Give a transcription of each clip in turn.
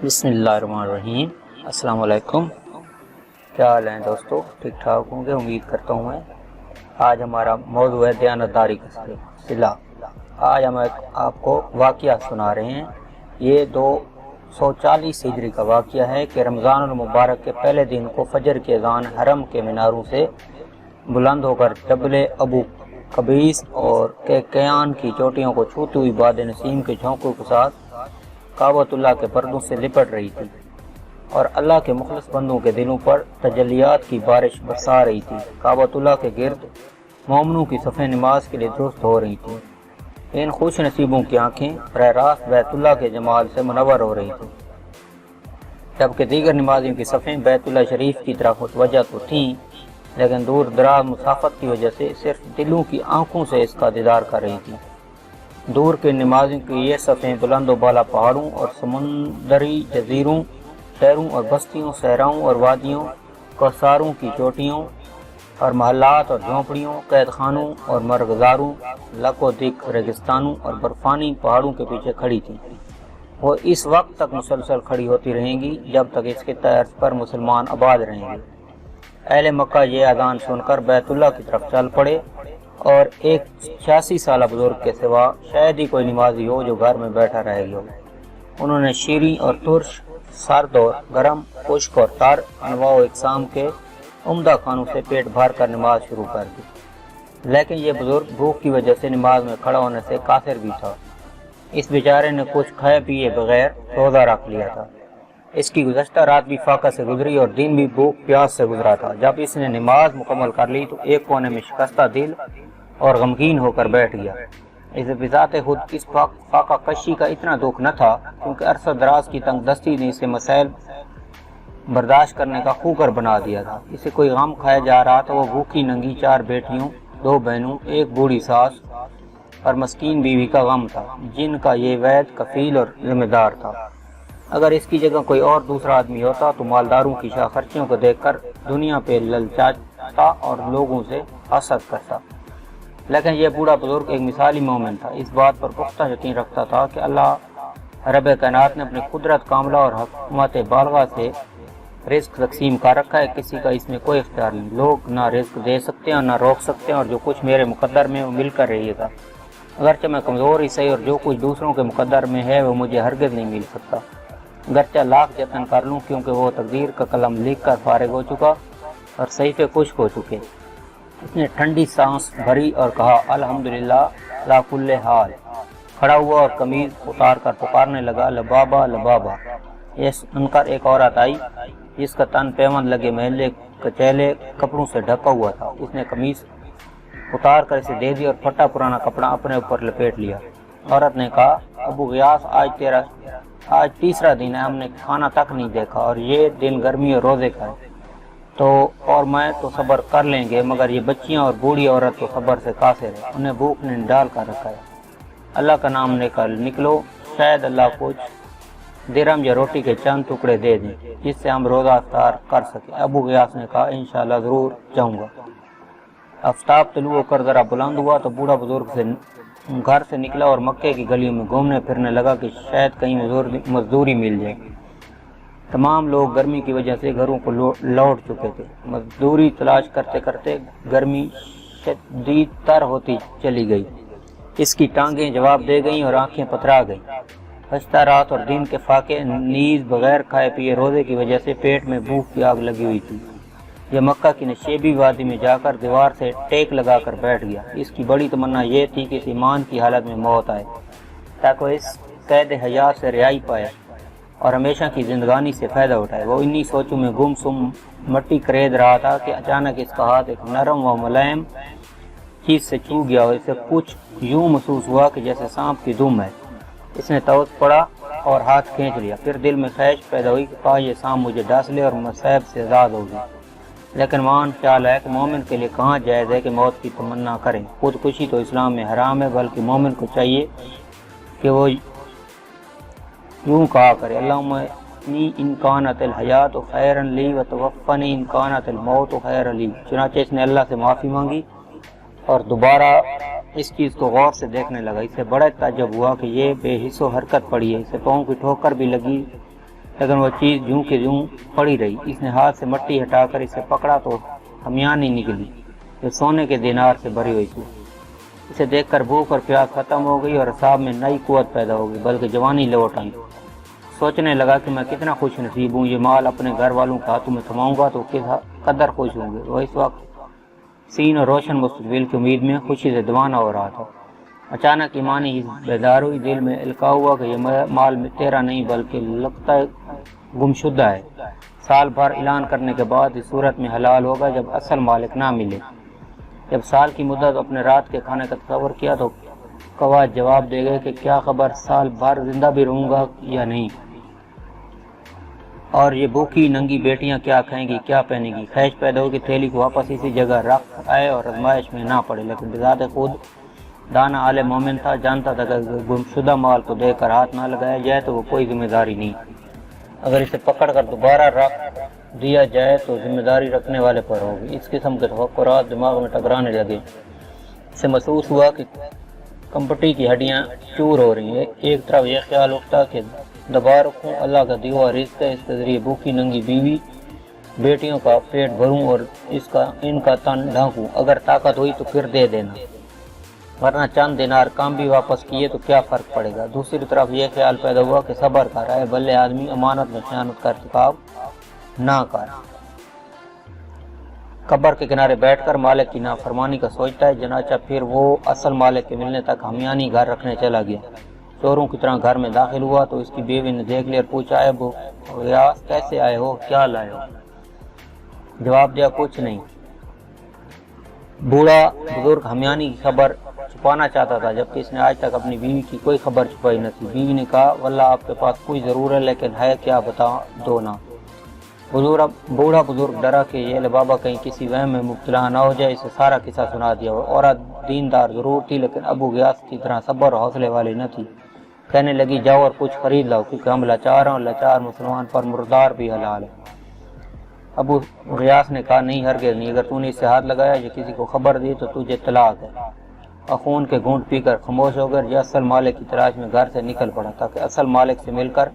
بسم اللہ الرحمن الرحیم۔ السلام علیکم، کیا حال ہیں دوستو؟ ٹھیک ٹھاک ہوں گے، امید کرتا ہوں میں۔ آج ہمارا موضوع ہے دیانتداری کا صلہ۔ آج ہم آپ کو واقعہ سنا رہے ہیں۔ یہ 240 ہجری کا واقعہ ہے کہ رمضان المبارک کے پہلے دن کو فجر کی اذان حرم کے میناروں سے بلند ہو کر جبل ابو قبیس اور کیان کی چوٹیوں کو چھوتی ہوئی باد نسیم کے جھونکوں کے ساتھ کعبۃ اللہ کے پردوں سے لپٹ رہی تھی اور اللہ کے مخلص بندوں کے دلوں پر تجلیات کی بارش برسا رہی تھی۔ کعبۃ اللہ کے گرد مومنوں کی صفیں نماز کے لیے درست ہو رہی تھیں۔ ان خوش نصیبوں کی آنکھیں براہ راست بیت اللہ کے جمال سے منور ہو رہی تھیں، جبکہ دیگر نمازیوں کی صفیں بیت اللہ شریف کی طرف متوجہ تو تھیں، لیکن دور دراز مسافت کی وجہ سے صرف دلوں کی آنکھوں سے اس کا دیدار کر رہی تھیں۔ دور کے نمازیوں کی یہ صفیں بلند و بالا پہاڑوں اور سمندری جزیروں، شہروں اور بستیوں، صحراؤں اور وادیوں، کوثاروں کی چوٹیوں اور محلات اور جھونپڑیوں، قید خانوں اور مرغزاروں، لک و دک ریگستانوں اور برفانی پہاڑوں کے پیچھے کھڑی تھیں۔ وہ اس وقت تک مسلسل کھڑی ہوتی رہیں گی جب تک اس کے طرز پر مسلمان آباد رہیں گے۔ اہل مکہ یہ اذان سن کر بیت اللہ کی طرف چل پڑے اور ایک 86 سالہ بزرگ کے سوا شاید ہی کوئی نمازی ہو جو گھر میں بیٹھا رہ گیا ہو۔ انہوں نے شیریں اور ترش، سرد اور گرم، خشک اور تر انواع و اقسام کے عمدہ کھانوں سے پیٹ بھر کر نماز شروع کر دی، لیکن یہ بزرگ بھوک کی وجہ سے نماز میں کھڑا ہونے سے قاصر بھی تھا۔ اس بیچارے نے کچھ کھائے پیے بغیر روزہ رکھ لیا تھا۔ اس کی گزشتہ رات بھی فاقہ سے گزری اور دن بھی بھوک پیاس سے گزرا تھا۔ جب اس نے نماز مکمل کر لی تو ایک کونے میں شکستہ دل اور غمگین ہو کر بیٹھ گیا۔ اسے بذات خود اس فاقہ کشی کا اتنا دکھ نہ تھا، کیونکہ عرصہ دراز کی تنگ دستی نے اسے مسائل برداشت کرنے کا خوکر بنا دیا تھا۔ اسے کوئی غم کھایا جا رہا تھا۔ وہ بھوکی ننگی 4 بیٹیوں، 2 بہنوں، ایک بوڑھی ساس اور مسکین بیوی کا غم تھا، جن کا یہ وید کفیل اور ذمہ دار تھا۔ اگر اس کی جگہ کوئی اور دوسرا آدمی ہوتا تو مالداروں کی شاہ خرچیوں کو دیکھ کر دنیا پہ للچاتا اور لوگوں سے حسد کرتا، لیکن یہ بوڑھا بزرگ ایک مثالی مومن تھا۔ اس بات پر پختہ یقین رکھتا تھا کہ اللہ رب کائنات نے اپنی قدرت کاملہ اور حکمت بالغہ سے رزق تقسیم کر رکھا ہے، کسی کا اس میں کوئی اختیار نہیں۔ لوگ نہ رزق دے سکتے ہیں اور نہ روک سکتے ہیں، اور جو کچھ میرے مقدر میں وہ مل کر رہے گا، اگرچہ میں کمزور ہی صحیح، اور جو کچھ دوسروں کے مقدر میں ہے وہ مجھے ہرگز نہیں مل سکتا، اگرچہ لاکھ جتن کر لوں، کیونکہ وہ تقدیر کا قلم لکھ کر فارغ ہو چکا اور صحیفے خشک ہو چکے۔ اس نے ٹھنڈی سانس بھری اور کہا، الحمدللہ لا کل حال۔ کھڑا ہوا اور قمیض اتار کر پکارنے لگا، لبابا لبابا۔ یہ سن کر ایک عورت آئی جس کا تن پیوند لگے محلے کچیلے کپڑوں سے ڈھکا ہوا تھا۔ اس نے قمیض اتار کر اسے دے دی اور پھٹا پرانا کپڑا اپنے اوپر لپیٹ لیا۔ عورت نے کہا، ابو غیاث، آج تیسرا دن ہے، ہم نے کھانا تک نہیں دیکھا، اور یہ دن گرمی اور روزے کا ہے، اور میں تو صبر کر لیں گے، مگر یہ بچیاں اور بوڑھی عورت تو صبر سے قاصر ہے، انہیں بھوک نے ڈال کر رکھا ہے۔ اللہ کا نام لے کر نکلو، شاید اللہ کچھ درہم یا روٹی کے چند ٹکڑے دے دیں جس سے ہم روزہ افطار کر سکیں۔ ابو غیاث نے کہا، انشاءاللہ ضرور جاؤں گا۔ آفتاب طلوع ہو کر ذرا بلند ہوا تو بوڑھا بزرگ سے گھر سے نکلا اور مکے کی گلیوں میں گھومنے پھرنے لگا کہ شاید کہیں مزدوری مل جائے۔ تمام لوگ گرمی کی وجہ سے گھروں کو لوٹ چکے تھے۔ مزدوری تلاش کرتے کرتے گرمی شدید تر ہوتی چلی گئی، اس کی ٹانگیں جواب دے گئیں اور آنکھیں پترا گئیں۔ خستہ رات اور دن کے فاقے نیز بغیر کھائے پیے روزے کی وجہ سے پیٹ میں بھوک کی آگ لگی ہوئی تھی۔ یہ مکہ کی نشیبی وادی میں جا کر دیوار سے ٹیک لگا کر بیٹھ گیا۔ اس کی بڑی تمنا یہ تھی کہ اس ایمان کی حالت میں موت آئے تاکہ وہ اس قید حیات سے رہائی پائے اور ہمیشہ کی زندگانی سے فائدہ اٹھائے۔ وہ انہی سوچوں میں گم سم مٹی کرید رہا تھا کہ اچانک اس کا ہاتھ ایک نرم و ملائم چیز سے چھو گیا اور اسے کچھ یوں محسوس ہوا کہ جیسے سانپ کی دم ہے۔ اس نے توس پڑا اور ہاتھ کھینچ لیا، پھر دل میں خواہش پیدا ہوئی کہ کہا یہ سانپ مجھے ڈس لے اور مصائب سے آزاد ہوگی، لیکن وہاں خیال ہے کہ مومن کے لیے کہاں جائز ہے کہ موت کی تمنا کریں۔ خودکشی تو اسلام میں حرام ہے، بلکہ مومن کو چاہیے کہ وہ یوں کہا کرے، اللہم انی ان کانت الحیات خیرا لی وتوفنی ان کانت الموت خیرا لی۔ چنانچہ اس نے اللہ سے معافی مانگی اور دوبارہ اس چیز کو غور سے دیکھنے لگا۔ اسے بڑا تعجب ہوا کہ یہ بے حس و حرکت پڑی ہے، اسے پاؤں کی ٹھوکر بھی لگی لیکن وہ چیز جوں کہ جوں پڑی رہی۔ اس نے ہاتھ سے مٹی ہٹا کر اسے پکڑا تو ہمیانی نکلی جو سونے کے دینار سے بھری ہوئی تھی۔ اسے دیکھ کر بھوک اور پیاس ختم ہو گئی اور اعصاب میں نئی قوت پیدا ہو گئی، بلکہ جوانی لوٹ آئی۔ سوچنے لگا کہ میں کتنا خوش نصیب ہوں، یہ مال اپنے گھر والوں کے ہاتھوں میں تھماؤں گا تو کس قدر خوش ہوں گے۔ وہ اس وقت سین اور روشن مستقبل کی امید میں خوشی سے دیوانہ ہو رہا تھا۔ اچانک ایمانی بیدار ہوئی، دل میں القاع ہوا کہ یہ مال تیرا نہیں بلکہ لگتا ہے گمشدہ ہے۔ سال بھر اعلان کرنے کے بعد اس صورت میں حلال ہوگا جب اصل مالک نہ ملے۔ جب سال کی مدت اپنے رات کے کھانے کا تصور کیا تو قواد جواب دے گئے کہ کیا خبر سال بھر زندہ بھی رہوں گا یا نہیں، اور یہ بھوکی ننگی بیٹیاں کیا کھائیں گی، کیا پہنیں گی۔ خواہش پیدا ہو کہ تھیلی کو واپس اسی جگہ رکھ آئے اور آزمائش میں نہ پڑے، لیکن بذات خود دانا عالم مومن تھا، جانتا تھا کہ اگر گمشدہ مال کو دیکھ کر ہاتھ نہ لگایا جائے تو وہ کوئی ذمہ داری نہیں، اگر اسے پکڑ کر دوبارہ رکھ دیا جائے تو ذمہ داری رکھنے والے پر ہوگی۔ اس قسم کے تفکرات دماغ میں ٹکرانے لگے۔ اسے محسوس ہوا کہ کمپٹی کی ہڈیاں چور ہو رہی ہیں۔ ایک طرف یہ خیال اٹھتا کہ دبا رکھوں، اللہ کا دیوا رزق ہے، اس کے ذریعے بھوکی ننگی بیوی بیٹیوں کا پیٹ بھروں اور ان کا تن ڈھانکوں، اگر طاقت ہوئی تو پھر دے دینا، ورنہ چند دینار کام بھی واپس کیے تو کیا فرق پڑے گا۔ دوسری طرف یہ خیال پیدا ہوا کہ صبر کر، اے بھلے آدمی، امانت میں خیانت کا ارتکاب نہ کر۔ قبر کے کنارے بیٹھ کر مالک کی نافرمانی کا سوچتا ہے، چنانچہ پھر وہ اصل مالک کے ملنے تک ہمیانی گھر رکھنے چلا گیا۔ چوروں کی طرح گھر میں داخل ہوا تو اس کی بیوی نے دیکھ لیا اور پوچھا، اے ابو غیاث، کیسے آئے ہو، کیا لائے ہو؟ جواب دیا، کچھ نہیں۔ بوڑھا بزرگ ہمیانی کی خبر چھپانا چاہتا تھا، جبکہ اس نے آج تک اپنی بیوی کی کوئی خبر چھپائی نہ تھی۔ بیوی نے کہا، واللہ آپ کے پاس کوئی ضرور ہے، لیکن ہے کیا بتا دو نا۔ بوڑھا بزرگ ڈرا کہ یہ بابا کہیں کسی وہم میں مبتلا نہ ہو جائے، اسے سارا قصہ سنا دیا۔ وہ عورت دیندار ضرور تھی لیکن ابو غیاث کی طرح صبر اور حوصلے والی نہ تھی۔ کہنے لگی، جاؤ اور کچھ خرید لاؤ، کیونکہ ہم لاچار ہیں اور لاچار مسلمان پر مردار بھی حلال ہے۔ ابو غیاث نے کہا، نہیں، ہرگز نہیں، اگر تو نے اس سے ہاتھ لگایا یا کسی کو خبر دی تو تجھے طلاق ہے۔ خون کے گھونٹ پی کر خاموش ہو کر یہ اصل مالک کی تلاش میں گھر سے نکل پڑا تاکہ اصل مالک سے مل کر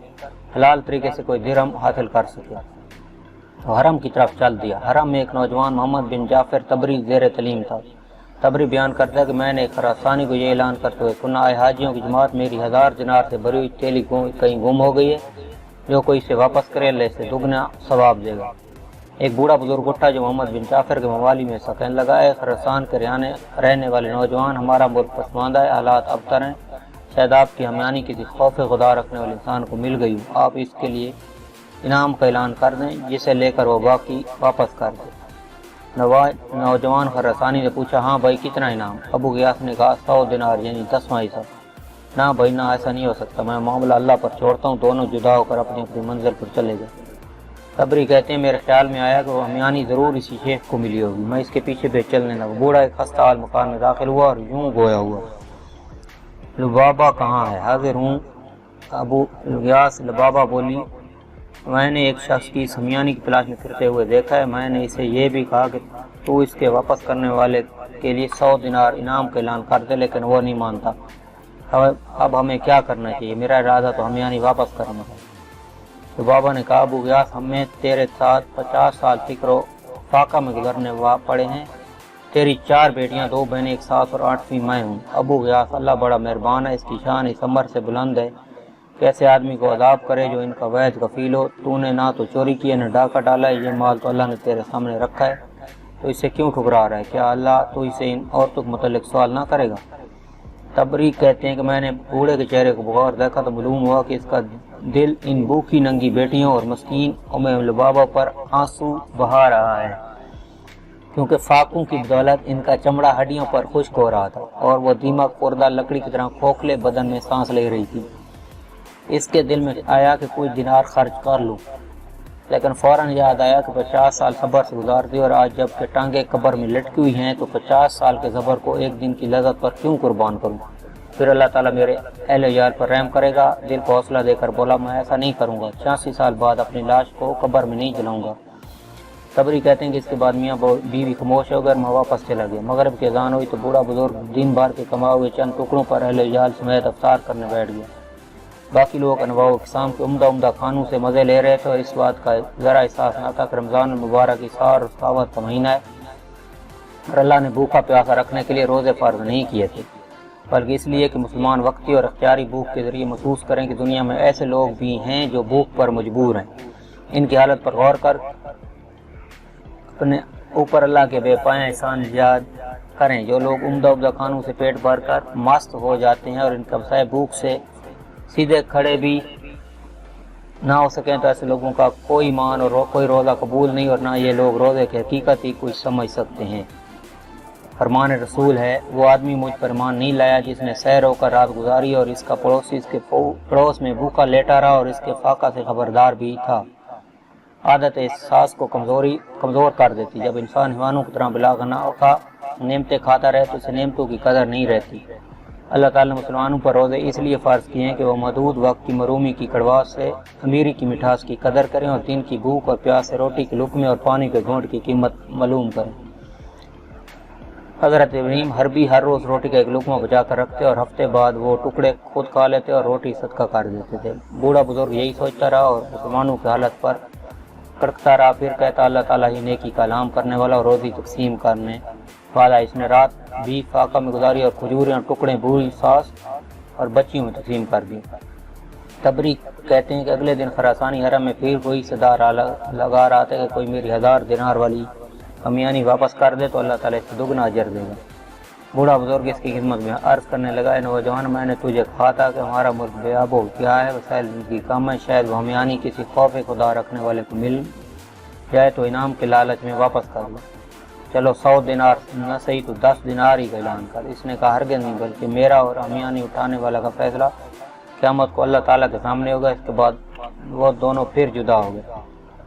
حلال طریقے سے کوئی درہم حاصل کر سکے۔ تو حرم کی طرف چل دیا۔ حرم میں ایک نوجوان محمد بن جعفر تبری زیر تعلیم تھا۔ تبری بیان کرتا ہے کہ میں نے ایک خراسانی کو یہ اعلان کرتے ہوئے سنا، اے حاجیوں کی جماعت، میری 1000 دینار سے بھری ہوئی تھیلی کہیں گم ہو گئی ہے، جو کوئی اسے واپس کرے اللہ اسے دگنا ثواب دے گا۔ ایک بوڑھا بزرگ اٹھا جو محمد بن جعفر کے موالی میں سا، کہنے لگا، اے خراسان کے رہنے والے نوجوان، ہمارا ملک پسماندہ ہے، حالات ابتر ہیں، شاید آپ کی ہمیانی کسی خوف خدا رکھنے والے انسان کو مل گئی ہوں، آپ اس کے لیے انعام کا اعلان کر دیں جسے لے کر وہ باقی واپس کر دے۔ نوجوان خراسانی نے پوچھا، ہاں بھائی، کتنا انعام؟ ابو غیاث نے کہا، 100 دینار، یعنی 10واں حصہ۔ نہ بھائی نہ، ایسا نہیں ہو سکتا، میں معاملہ اللہ پر چھوڑتا ہوں، دونوں جدا ہو کر اپنی اپنی منزل پر چلے گئے۔ تبری کہتے ہیں، میرے خیال میں آیا کہ وہ ہمیانی ضرور اسی شیخ کو ملی ہوگی، میں اس کے پیچھے بھی چلنے لگا۔ بوڑھا ایک خستہ حال مکان میں داخل ہوا اور یوں گویا ہوا، لبابہ کہاں ہے؟ حاضر ہوں۔ ابو غیاث لبابہ بولی، میں نے ایک شخص کی اس ہمیانی کی تلاش میں پھرتے ہوئے دیکھا ہے، میں نے اسے یہ بھی کہا کہ تو اس کے واپس کرنے والے کے لیے 100 دینار انعام کا اعلان کر دے، لیکن وہ نہیں مانتا۔ اب ہمیں کیا کرنا چاہیے؟ میرا ارادہ تو ہمیانی واپس کرنا ہے۔ تو بابا نے کہا، ابو غیاث، ہمیں تیرے ساتھ 50 سال فکر و فاقہ میں گزرنے پڑے ہیں، تیری 4 بیٹیاں، 2 بہنیں، ایک ساس اور 8ویں میں ہوں۔ ابو غیاث، اللہ بڑا مہربان ہے، اس کی شان اس عمر سے بلند ہے، کیسے آدمی کو عذاب کرے جو ان کا وید غفیل ہو۔ تو نے نہ تو چوری کی ہے نہ ڈاکہ ڈالا ہے، یہ مال تو اللہ نے تیرے سامنے رکھا ہے، تو اسے کیوں ٹھکرا رہا ہے؟ کیا اللہ تو اسے ان عورتوں کے متعلق سوال نہ کرے گا؟ تبری کہتے ہیں کہ میں نے بوڑھے کے چہرے کو بغور دیکھا تو معلوم ہوا کہ اس کا دل ان بھوکی ننگی بیٹیوں اور مسکین ام لبابہ پر آنسو بہا رہا ہے، کیونکہ فاقوں کی بدولت ان کا چمڑا ہڈیوں پر خشک ہو رہا تھا اور وہ دیمک خوردہ لکڑی کی طرح کھوکھلے بدن میں سانس لے رہی تھی۔ اس کے دل میں آیا کہ کچھ دینار خرچ کر لوں، لیکن فوراً یاد آیا کہ 50 سال صبر سے گزار دی اور آج جب کہ ٹانگیں قبر میں لٹکی ہوئی ہیں تو 50 سال کے صبر کو ایک دن کی لذت پر کیوں قربان کروں؟ پھر اللہ تعالیٰ میرے اہل و عیال پر رحم کرے گا۔ دل کو حوصلہ دے کر بولا، میں ایسا نہیں کروں گا، 86 سال بعد اپنی لاش کو قبر میں نہیں جلاؤں گا۔ تبری کہتے ہیں کہ اس کے بعد میاں بیوی خاموش ہو کر میں واپس چلا گیا۔ مغرب کی اذان ہوئی تو بوڑھا بزرگ دن بھر کے کمائے ہوئے چند ٹکڑوں پر اہل و عیال سمیت افطار کرنے بیٹھ گیا۔ باقی لوگ انواع و اقسام کے عمدہ عمدہ کھانوں سے مزے لے رہے تھے اور اس بات کا ذرا احساس نہ تھا کہ رمضان المبارک اثار اور سخاوت کا مہینہ ہے اور اللہ نے بھوکا پیاسا رکھنے کے لیے روزے فرض نہیں کیے تھے، بلکہ اس لیے کہ مسلمان وقتی اور اختیاری بھوک کے ذریعے محسوس کریں کہ دنیا میں ایسے لوگ بھی ہیں جو بھوک پر مجبور ہیں۔ ان کی حالت پر غور کر اپنے اوپر اللہ کے بے پایہ احسان یاد کریں۔ جو لوگ عمدہ عمدہ کھانوں سے پیٹ بھر کر مست ہو جاتے ہیں اور ان کا مسئلہ بھوک سے سیدھے کھڑے بھی نہ ہو سکیں تو ایسے لوگوں کا کوئی ایمان اور کوئی روزہ قبول نہیں، اور نہ یہ لوگ روزے کی حقیقت ہی کچھ سمجھ سکتے ہیں۔ فرمان رسول ہے، وہ آدمی مجھ پر ایمان نہیں لایا جس نے سیر ہو کر رات گزاری اور اس کا پڑوسی اس کے پڑوس میں بھوکا لیٹا رہا اور اس کے فاقہ سے خبردار بھی تھا۔ عادت احساس کو کمزور کر دیتی۔ جب انسان حیوانوں کی طرح بلا غنا کا نعمتیں کھاتا رہے تو اسے نعمتوں کی قدر نہیں رہتی۔ اللہ تعالیٰ نے مسلمانوں پر روزے اس لیے فرض کیے ہیں کہ وہ محدود وقت کی محرومی کی کڑواہٹ سے امیری کی مٹھاس کی قدر کریں اور دن کی بھوک اور پیاس سے روٹی کے لقمے اور پانی کے گھونٹ کی قیمت معلوم کریں۔ حضرت ابراہیم ہر روز روٹی کا ایک لقمہ بچا کر رکھتے اور ہفتے بعد وہ ٹکڑے خود کھا لیتے اور روٹی صدقہ کر دیتے تھے۔ بوڑھا بزرگ یہی سوچتا رہا اور مسلمانوں کی حالت پر کڑکتا رہا، پھر کہتا اللہ تعالیٰ ہی نیکی کا اعلان کرنے والا اور روزی تقسیم کرنے والا۔ اس نے رات بھی فاقہ میں گزاری اور کھجوریں اور ٹکڑے بوڑھی ساس اور بچیوں میں تقسیم کر دی۔ تبری کہتے ہیں کہ اگلے دن خراسانی حرم میں پھر وہی صدا لگا رہا تھا کہ کوئی میری 1000 دینار والی امیانی واپس کر دے تو اللہ تعالیٰ اس کو دگنا اجر دے گا۔ بوڑھا بزرگ اس کی خدمت میں عرض کرنے لگا، اے نوجوان، میں نے تجھے کہا تھا کہ ہمارا ملک بے آب و کیا ہے، وسائل زندگی کم ہے، شاید وہ امیانی کسی خوف خدا رکھنے والے کو مل جائے تو انعام کے لالچ میں واپس کر لو۔ چلو 100 دینار نہ صحیح تو 10 دینار ہی کا اعلان کر۔ اس نے کہا ہرگز نہیں، بلکہ میرا اور امیانی اٹھانے والا کا فیصلہ قیامت کو اللہ تعالیٰ کے سامنے ہوگا۔ اس کے بعد وہ دونوں پھر جدا ہو گئے۔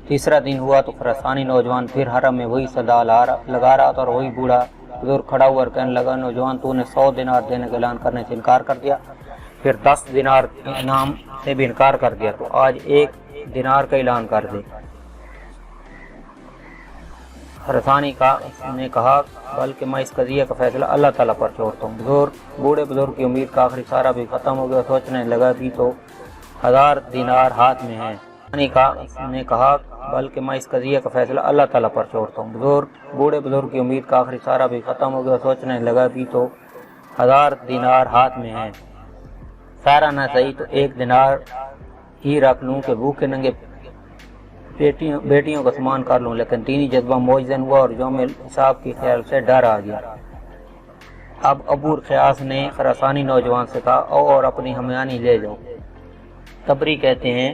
تیسرا دن ہوا تو خراسانی نوجوان پھر حرم میں وہی صدا لگا رہا تھا اور وہی بوڑھا بزرگ کھڑا ہوا اور کہنے لگا، نوجوان تو نے 100 دینار دینے کا اعلان کرنے سے انکار کر دیا، پھر 10 دینار انعام سے بھی انکار کر دیا، تو آج 1 دینار کا اعلان کر دے۔ خراسانی نے کہا، بلکہ میں اس قضیے کا فیصلہ اللہ تعالیٰ پر چھوڑتا ہوں۔ بوڑھے بزرگ کی امید کا آخری سارا بھی ختم ہو گیا، سوچنے لگا بھی تو 1000 دینار ہاتھ میں ہے۔ نے کہا، بلکہ میں اس قضیے کا فیصلہ اللہ تعالیٰ پر چھوڑتا ہوں۔ بوڑھے بزرگ کی امید کا آخری سارا بھی ختم ہو گیا، سوچنے لگا بھی تو 1000 دینار ہاتھ میں ہے، سارا نہ صحیح تو 1 دینار ہی رکھ لوں کہ بھوکے ننگے بیٹیوں کا سامان کر لوں۔ لیکن دینی جذبہ موجزن ہوا اور یوم حساب کے خیال سے ڈر آ گیا۔ اب ابو خیاس نے خراسانی نوجوان سے کہا، اور اپنی ہمیانی لے جاؤ۔ تبری کہتے ہیں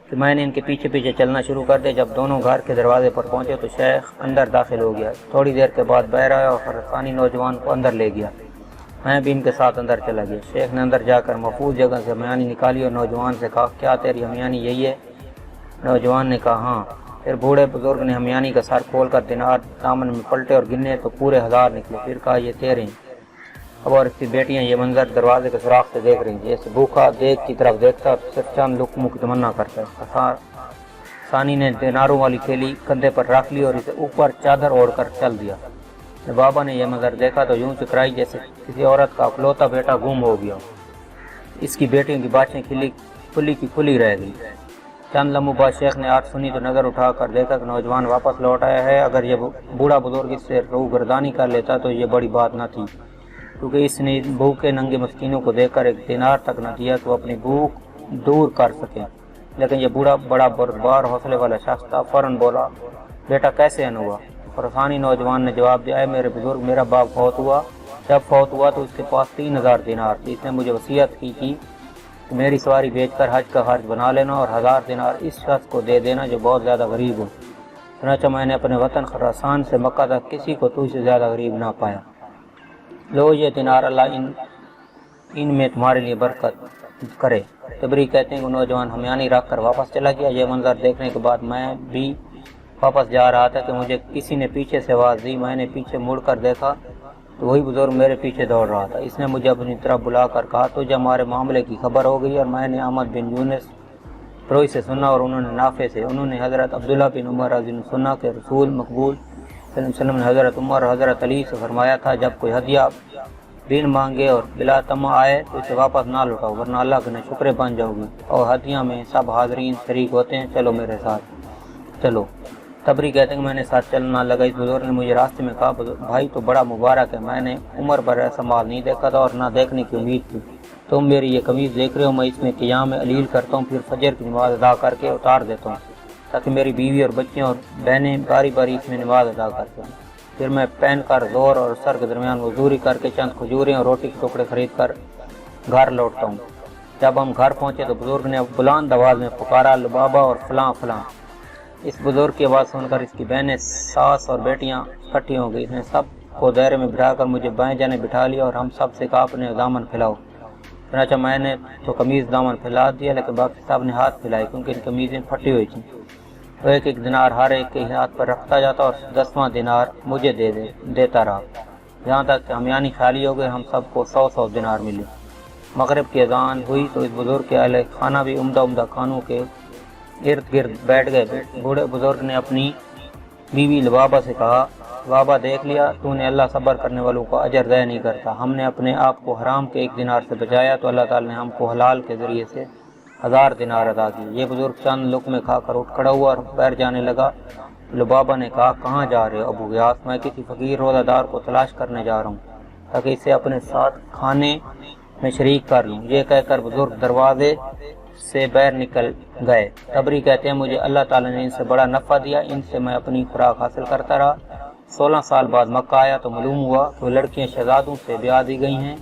کہ میں نے ان کے پیچھے پیچھے چلنا شروع کر دیا۔ جب دونوں گھر کے دروازے پر پہنچے تو شیخ اندر داخل ہو گیا۔ تھوڑی دیر کے بعد باہر آیا اور خراسانی نوجوان کو اندر لے گیا۔ میں بھی ان کے ساتھ اندر چلا گیا۔ شیخ نے اندر جا کر محفوظ جگہ سے ہمیانی نکالی اور نوجوان سے کہا، کیا تیری ہمیانی یہی ہے؟ نوجوان نے کہا، ہاں۔ پھر بوڑھے بزرگ نے ہمیانی کا سر کھول کر دینار دامن میں پلٹے اور گنے تو پورے 1000 نکلے۔ پھر کہا، یہ تیرے ہیں۔ اب اور اس کی بیٹیاں یہ منظر دروازے کے سوراخ سے دیکھ رہی، جیسے بھوکا دیگ کی طرف دیکھتا تو صرف چند لقموں کی تمنا کرتا ہے۔ ثانی نے دیناروں والی تھیلی کندھے پر رکھ لی اور اسے اوپر چادر اوڑھ کر چل دیا۔ جب بابا نے یہ منظر دیکھا تو یوں چکرائی جیسے کسی عورت کا اکلوتا بیٹا گم ہو گیا۔ اس کی بیٹیوں کی باتیں کھلی رہ گئی۔ چند لمحوں بعد شیخ نے آٹھ سنی تو نظر اٹھا کر دیکھا کہ نوجوان واپس لوٹ آیا ہے۔ اگر یہ بوڑھا بزرگ اس سے روگردانی کر لیتا تو یہ بڑی بات نہ تھی، کیونکہ اس نے بھوکے ننگے مسکینوں کو دیکھ کر 1 دینار تک نہ دیا کہ وہ اپنی بھوک دور کر سکے۔ لیکن یہ بوڑھا بڑا بردبار حوصلے والا شخص تھا، فوراً بولا، بیٹا کیسے ان ہوا؟ خراسانی نوجوان نے جواب دیا، اے میرے بزرگ، میرا باپ فوت ہوا۔ جب فوت ہوا تو اس کے پاس 3000 دینار تھی۔ اس نے مجھے وصیت کی کہ میری سواری بیچ کر حج کا خرچ بنا لینا اور 1000 دینار اس شخص کو دے دینا جو بہت زیادہ غریب ہو۔ چنانچہ میں نے اپنے وطن خراسان سے مکہ تک کسی کو تجھ سے زیادہ غریب نہ پایا۔ لو یہ دینار، اللہ ان میں تمہارے لیے برکت کرے۔ تبری کہتے ہیں کہ نوجوان ہمیانی رکھ کر واپس چلا گیا۔ یہ منظر دیکھنے کے بعد میں بھی واپس جا رہا تھا کہ مجھے کسی نے پیچھے سے آواز دی۔ میں نے پیچھے مڑ کر دیکھا تو وہی بزرگ میرے پیچھے دوڑ رہا تھا۔ اس نے مجھے اپنی طرف بلا کر کہا، تجھے ہمارے معاملے کی خبر ہو گئی؟ اور میں نے احمد بن یونس روئی سے سنا اور انہوں نے نافع سے، انہوں نے حضرت عبداللہ بن عمر رضی اللہ عنہ سنا کہ رسول مقبول صلی اللہ علیہ وسلم نے حضرت عمر اور حضرت علی سے فرمایا تھا، جب کوئی ہدیہ بین مانگے اور بلا تما آئے تو اسے واپس نہ لوٹاؤ ورنہ اللہ کے شکر بن جاؤ گی۔ اور ہدیہ میں سب حاضرین شریک ہوتے ہیں، چلو میرے ساتھ چلو۔ تبری کہتے ہیں کہ میں نے ساتھ چلنا لگا۔ اس بزرگ نے مجھے راستے میں کہا بھائی تو بڑا مبارک ہے، میں نے عمر بھر ایسا مال نہیں دیکھا تھا اور نہ دیکھنے کی امید تھی۔ تم میری یہ قمیض دیکھ رہے ہو، میں اس میں قیام علیل کرتا ہوں، پھر فجر کی نماز ادا کر کے اتار دیتا ہوں تاکہ میری بیوی اور بچیاں اور بہنیں باری باری اس میں نماز ادا کرتے ہیں۔ پھر میں پہن کر زور اور سر کے درمیان وضوری کر کے چند کھجوریں اور روٹی کے ٹکڑے خرید کر گھر لوٹتا ہوں۔ جب ہم گھر پہنچے تو بزرگ نے بلند آواز میں پکارا لبابہ اور فلاں فلاں۔ اس بزرگ کی آواز سن کر اس کی بہنیں، ساس اور بیٹیاں اکٹھی ہو گئی۔ اس نے سب کو دائرے میں بٹھا کر مجھے بائیں جانے بٹھا لیا اور ہم سب سے کہا اپنے دامن پھیلاؤ۔ چنانچہ میں نے تو قمیض دامن پھیلا دیا، لیکن باقی سب نے ہاتھ پھیلائے کیونکہ ان قمیضیں پھٹی ہوئی تھیں۔ تو ایک ایک دینار ہر ایک کے ہاتھ پر رکھتا جاتا اور 10واں دینار مجھے دیتا رہا، جہاں تک کہ ہمیانی خالی ہو گئے، ہم سب کو 100 دینار ملے۔ مغرب کی اذان ہوئی تو اس بزرگ کے اہل خانہ بھی عمدہ کانوں کے ارد گرد بیٹھ گئے۔ بوڑھے بزرگ نے اپنی بیوی لبابہ سے کہا بابا دیکھ لیا، تو نے اللہ صبر کرنے والوں کو اجر ضائع نہیں کرتا۔ ہم نے اپنے آپ کو حرام کے 1 دینار سے بچایا تو اللہ تعالی نے ہم کو حلال کے ذریعے سے 1000 دینار ادا کی۔ یہ بزرگ چند لقمے کھا کر اٹھ کھڑا ہوا اور باہر جانے لگا۔ لبابہ نے کہا کہاں جا رہے ہو ابو غیاث؟ میں کسی فقیر روزہ دار کو تلاش کرنے جا رہا ہوں تاکہ اسے اپنے ساتھ کھانے میں شریک کر لوں۔ یہ کہہ کر بزرگ دروازے سے باہر نکل گئے۔ تبری کہتے ہیں مجھے اللہ تعالی نے ان سے بڑا نفع دیا، ان سے میں اپنی خوراک حاصل کرتا رہا۔ 16 سال بعد مکہ آیا تو معلوم ہوا کہ وہ لڑکیاں شہزادوں سے بیاہ دی گئی ہیں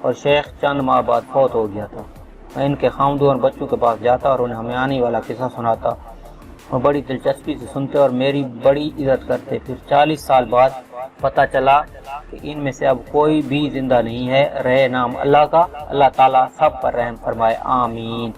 اور شیخ چند ماہ بعد فوت ہو گیا تھا۔ میں ان کے خاوندوں اور بچوں کے پاس جاتا اور انہیں ہمیانی والا قصہ سناتا۔ وہ بڑی دلچسپی سے سنتے اور میری بڑی عزت کرتے۔ پھر 40 سال بعد پتہ چلا کہ ان میں سے اب کوئی بھی زندہ نہیں ہے، رہے نام اللہ کا۔ اللہ تعالیٰ سب پر رحم فرمائے، آمین۔